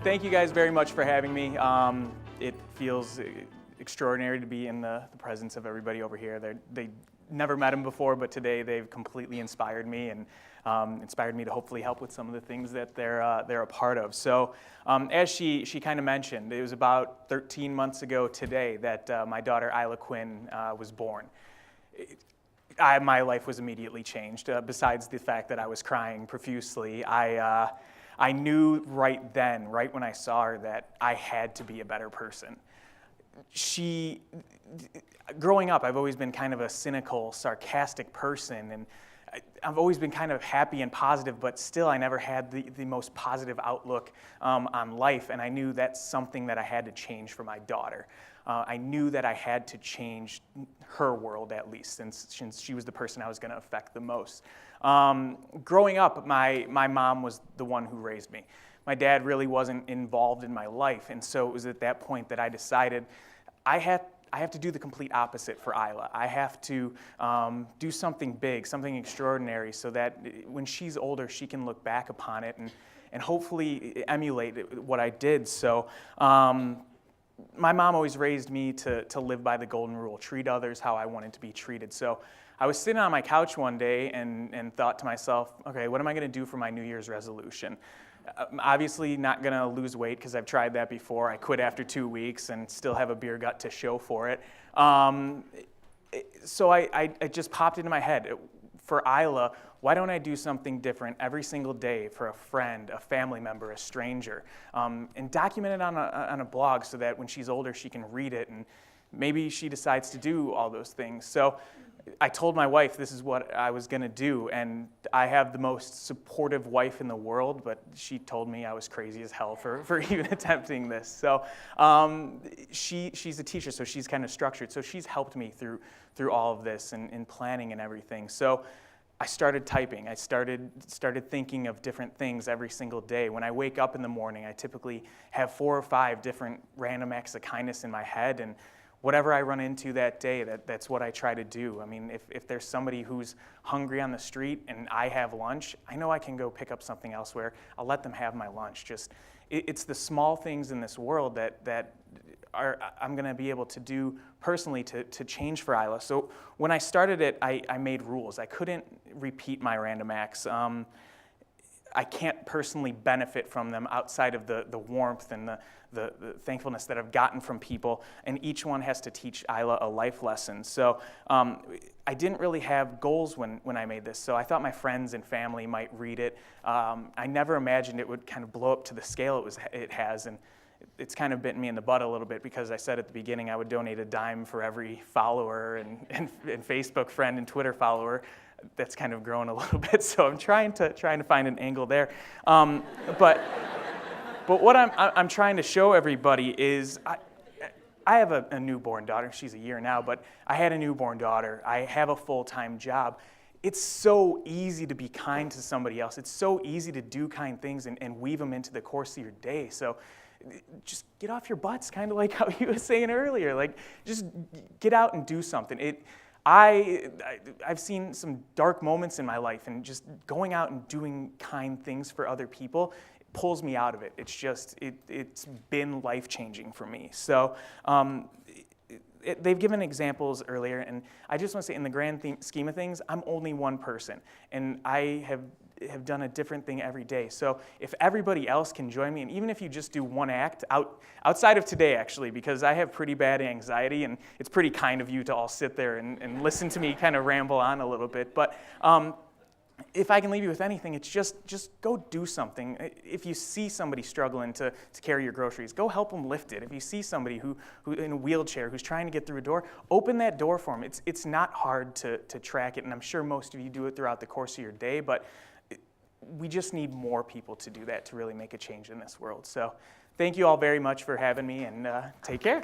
thank you guys very much for having me. It feels extraordinary to be in the presence of everybody over here. They never met them before, but today they've completely inspired me and inspired me to hopefully help with some of the things that they're a part of. So as she kind of mentioned, it was about 13 months ago today that my daughter Isla Quinn was born. My life was immediately changed. Besides the fact that I was crying profusely, I knew right then, right when I saw her, that I had to be a better person. Growing up, I've always been kind of a cynical, sarcastic person, and I've always been kind of happy and positive, but still I never had the most positive outlook on life, and I knew that's something that I had to change for my daughter. I knew that I had to change her world, at least, since she was the person I was going to affect the most. Growing up, my mom was the one who raised me. My dad really wasn't involved in my life, and so it was at that point that I decided I have to do the complete opposite for Isla. I have to do something big, something extraordinary, so that when she's older, she can look back upon it and hopefully emulate what I did. So my mom always raised me to live by the golden rule, treat others how I wanted to be treated. So I was sitting on my couch one day and thought to myself, okay, what am I going to do for my New Year's resolution? I'm obviously not going to lose weight because I've tried that before. I quit after 2 weeks and still have a beer gut to show for it. So it just popped into my head. For Isla, why don't I do something different every single day for a friend, a family member, a stranger, and document it on a blog so that when she's older she can read it and maybe she decides to do all those things. So I told my wife this is what I was going to do, and I have the most supportive wife in the world, but she told me I was crazy as hell for even attempting this. So she's a teacher, so she's kind of structured. So she's helped me through all of this and planning and everything. So I started typing. I started thinking of different things every single day. When I wake up in the morning, I typically have 4 or 5 different random acts of kindness in my head, and whatever I run into that day, that's what I try to do. I mean, if there's somebody who's hungry on the street and I have lunch, I know I can go pick up something elsewhere. I'll let them have my lunch. It's the small things in this world that I'm going to be able to do personally to change for Isla. So when I started it, I made rules. I couldn't repeat my random acts. I can't personally benefit from them outside of the warmth and the thankfulness that I've gotten from people, and each one has to teach Isla a life lesson. So I didn't really have goals when I made this, so I thought my friends and family might read it. I never imagined it would kind of blow up to the scale it has, and it's kind of bitten me in the butt a little bit because I said at the beginning I would donate a dime for every follower and Facebook friend and Twitter follower. That's kind of grown a little bit, so I'm trying to find an angle there. But what I'm trying to show everybody is I have a newborn daughter. She's a year now, but I had a newborn daughter. I have a full-time job. It's so easy to be kind to somebody else. It's so easy to do kind things and weave them into the course of your day. So just get off your butts, kind of like how you were saying earlier. Like, just get out and do something. I've seen some dark moments in my life, and just going out and doing kind things for other people pulls me out of it. It's been life-changing for me. So they've given examples earlier, and I just want to say, in the grand scheme of things, I'm only one person, and I have done a different thing every day. So if everybody else can join me, and even if you just do one act, outside of today actually, because I have pretty bad anxiety, and it's pretty kind of you to all sit there and listen to me kind of ramble on a little bit, but if I can leave you with anything, it's just go do something. If you see somebody struggling to carry your groceries, go help them lift it. If you see somebody who in a wheelchair who's trying to get through a door, open that door for them. It's not hard to track it, and I'm sure most of you do it throughout the course of your day, but we just need more people to do that to really make a change in this world. So thank you all very much for having me, and take care.